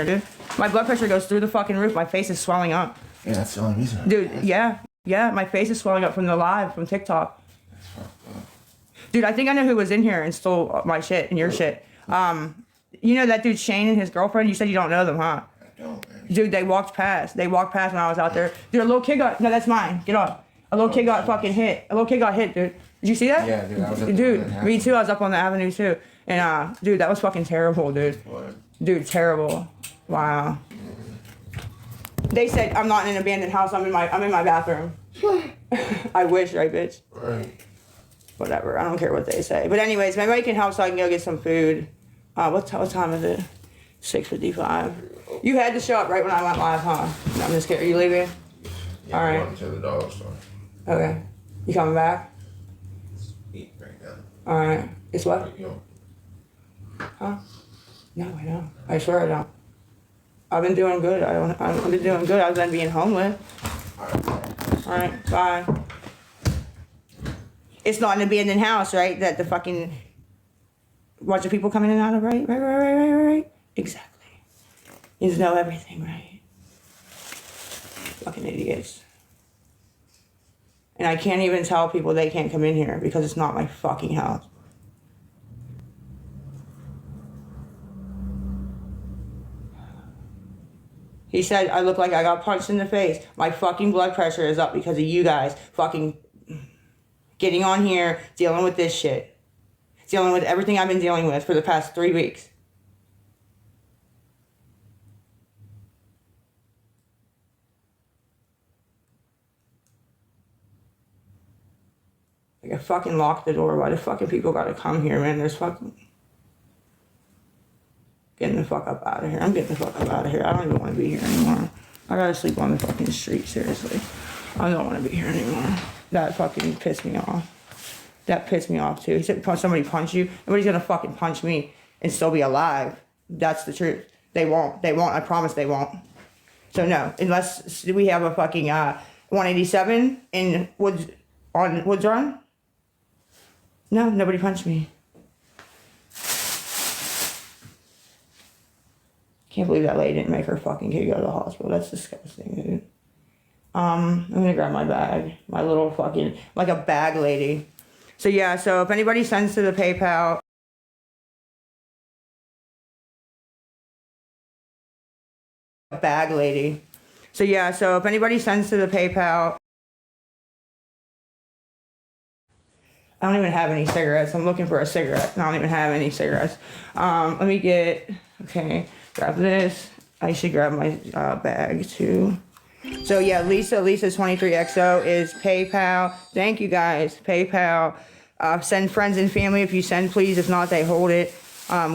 dude. My blood pressure goes through the fucking roof. My face is swelling up. Yeah, that's the only reason. Dude, yeah. My face is swelling up from the live from TikTok. That's fucked up. Dude, I think I know who was in here and stole my shit and your shit. You know that dude Shane and his girlfriend? You said you don't know them, huh? I don't, man. Dude, they walked past. They walked past when I was out there. Dude, a little kid got... No, that's mine. Get off. A little kid got fucking hit. A little kid got hit, dude. Did you see that? Yeah, dude. I was up Dude, me too. I was up on the avenue, too. And, dude, that was fucking terrible, dude. What? Dude, terrible. Wow. They said I'm not in an abandoned house. I'm in my bathroom. I wish, right, bitch? Right. Whatever. I don't care what they say. But anyways, maybe I can help so I can go get some food. What time is it? 6:55. You had to show up right when I went live, huh? No, I'm just kidding. Are you leaving? Yeah, All right. I'm going to the dog store. Okay. You coming back? Eat right now. All right. It's what? Yo. Huh? No, I don't. I swear I don't. I've been doing good. I've been doing good. I've been being homeless. All right. Bye. It's not an abandoned house, right? That the fucking bunch of people coming in and out of, right? Exactly. You just know everything, right? Fucking idiots. And I can't even tell people they can't come in here because it's not my fucking house. He said, I look like I got punched in the face. My fucking blood pressure is up because of you guys fucking getting on here, dealing with this shit. Dealing with everything I've been dealing with for the past 3 weeks. Like, I fucking locked the door. Why the fucking people gotta come here, man? There's fucking... Getting the fuck up out of here. I'm getting the fuck up out of here. I don't even want to be here anymore. I gotta sleep on the fucking street, seriously. I don't want to be here anymore. That fucking pissed me off. That pissed me off, too. He said, somebody punch you. Nobody's gonna fucking punch me and still be alive. That's the truth. They won't. They won't. I promise they won't. So, no. Unless we have a fucking 187 in Woods Run. No, nobody punched me. Can't believe that lady didn't make her fucking kid go to the hospital. That's disgusting, dude. I'm gonna grab my bag. My little fucking, like a bag lady. So yeah, so if anybody sends to the PayPal. Bag lady. So yeah, so if anybody sends to the PayPal. I don't even have any cigarettes. I'm looking for a cigarette. I don't even have any cigarettes. Let me get, okay. Grab this. I should grab my bag too. So yeah, Lisa23XO is PayPal. Thank you guys. PayPal. Send friends and family if you send, please. If not, they hold it.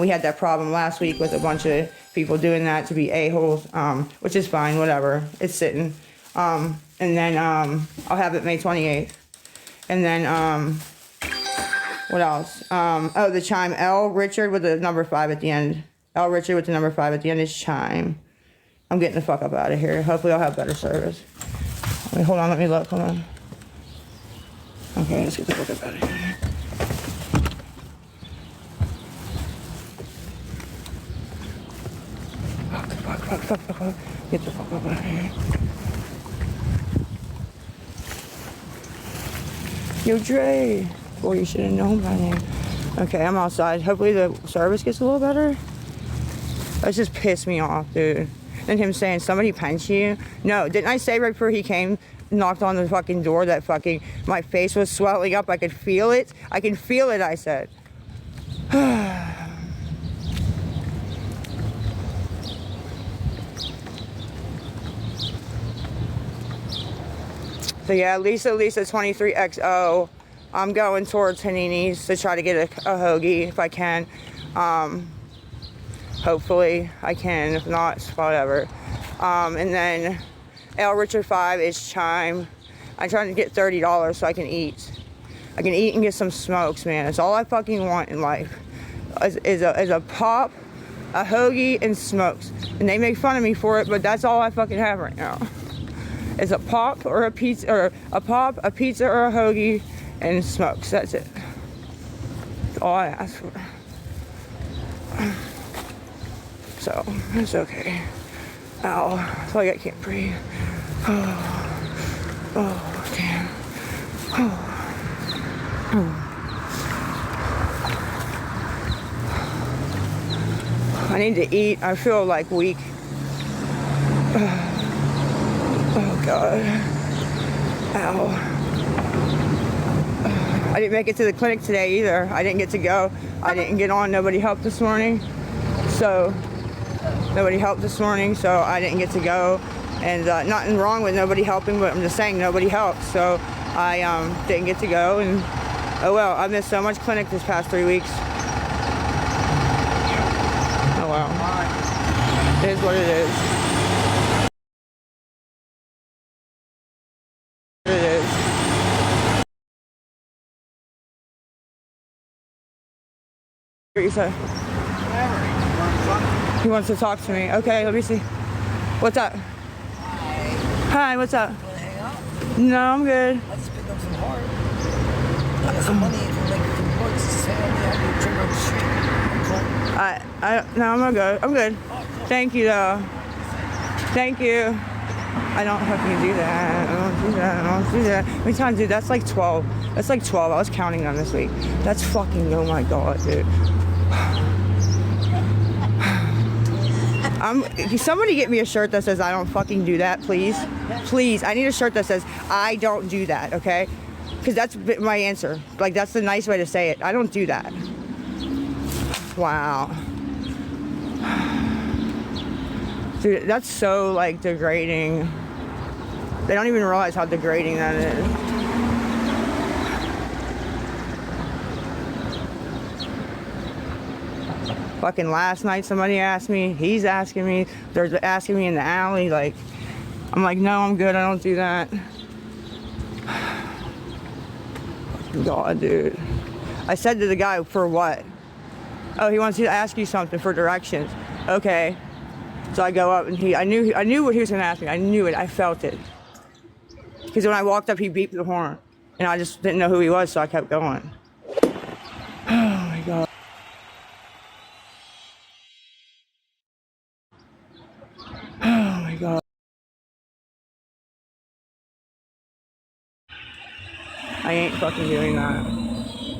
We had that problem last week with a bunch of people doing that to be a-holes, which is fine, whatever. It's sitting. And then I'll have it May 28th. And then what else? Oh, the chime. L. Richard with the number 5 at the end. L. Richard with the number 5 at the end is chime. I'm getting the fuck up out of here. Hopefully I'll have better service. Wait, hold on, let me look, hold on. Okay, let's get the fuck up out of here. Fuck. Get the fuck up out of here. Yo, Dre. Boy, you should have known my name. Okay, I'm outside. Hopefully the service gets a little better. That just pissed me off, dude. And him saying, somebody punched you? No, didn't I say right before he came, knocked on the fucking door, that fucking, my face was swelling up, I could feel it? I can feel it, I said. So yeah, Lisa23XO. I'm going towards Hanini's to try to get a hoagie if I can. Hopefully I can, if not, whatever. And then L. Richard 5 is chime. I'm trying to get $30 so I can eat. I can eat and get some smokes, man. That's all I fucking want in life. Is a pop, a hoagie, and smokes. And they make fun of me for it, but that's all I fucking have right now. It's a pop or a pizza, or a pop, a pizza, or a hoagie, and smokes. That's it. That's all I ask for. So it's okay. Ow, I feel like I can't breathe. Oh, damn. I need to eat. I feel like weak. Oh God. Ow. I didn't make it to the clinic today either. I didn't get to go. I didn't get on. Nobody helped this morning. So I didn't get to go. And nothing wrong with nobody helping, but I'm just saying nobody helped. So I didn't get to go. And oh well, I missed so much clinic this past 3 weeks. Oh well. It is what it is. It is. What you say? He wants to talk to me. Okay, let me see. What's up? Hi, what's up? Want to hang out? No, I'm good. I just picked up some hard. I got some money if you make some bucks. Just hang out there. I can drink on the street. No, I'm good. I'm good. Thank you, though. Thank you. I don't fucking do that. I don't do that. How many times, dude? That's like 12. That's like 12. I was counting them this week. That's fucking, oh my God, dude. Somebody get me a shirt that says I don't fucking do that, please. Please, I need a shirt that says I don't do that, okay? Because that's my answer. Like, that's the nice way to say it. I don't do that. Wow. Dude, that's so, like, degrading. They don't even realize how degrading that is. Fucking last night somebody asked me, he's asking me, they're asking me in the alley, like, I'm like, no, I'm good, I don't do that. God, dude. I said to the guy, for what? Oh, he wants to ask you something for directions. Okay. So I go up and I knew what he was gonna ask me. I knew it, I felt it. Because when I walked up, he beeped the horn. And I just didn't know who he was, so I kept going. Oh my God. Oh my God. I ain't fucking doing that.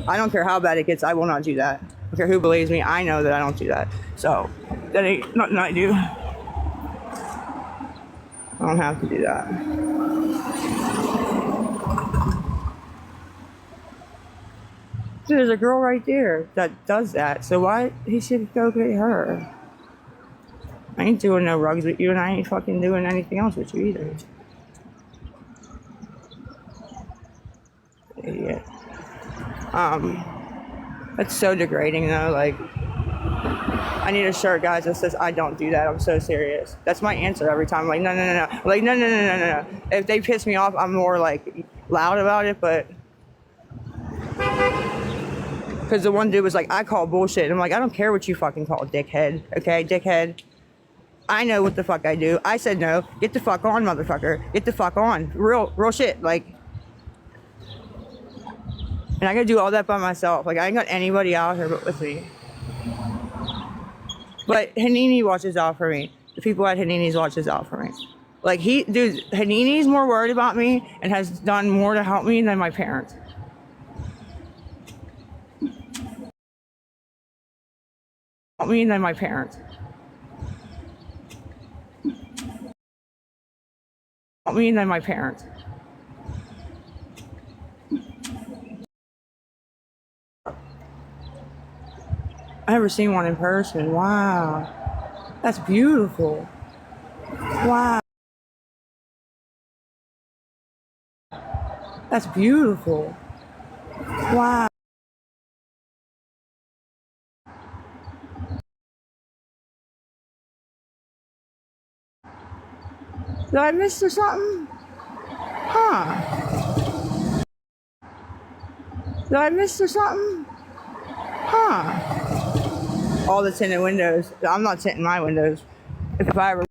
I don't care how bad it gets, I will not do that. I don't care who believes me, I know that I don't do that. So, that ain't nothing I do. I don't have to do that. Dude, there's a girl right there that does that, so why he should go get her? I ain't doing no rugs with you, and I ain't fucking doing anything else with you either. Idiot. That's so degrading though, like, I need a shirt, guys, that says I don't do that. I'm so serious. That's my answer every time. I'm like, no. Like, no. If they piss me off, I'm more, like, loud about it, but... Because the one dude was like, I call bullshit. And I'm like, I don't care what you fucking call, dickhead. Okay, dickhead. I know what the fuck I do. I said no. Get the fuck on, motherfucker. Get the fuck on. Real shit, like... And I gotta do all that by myself. Like, I ain't got anybody out here but with me. But Hanini watches out for me. The people at Hanini's watches out for me. Like, dude, Hanini's more worried about me and has done more to help me than my parents. Help me than my parents. Help me than my parents. I've never seen one in person. Wow. That's beautiful. Wow. That's beautiful. Wow. Did I miss or something? Huh. Did I miss or something? Huh. All the tinted windows. I'm not tinting my windows. If I ever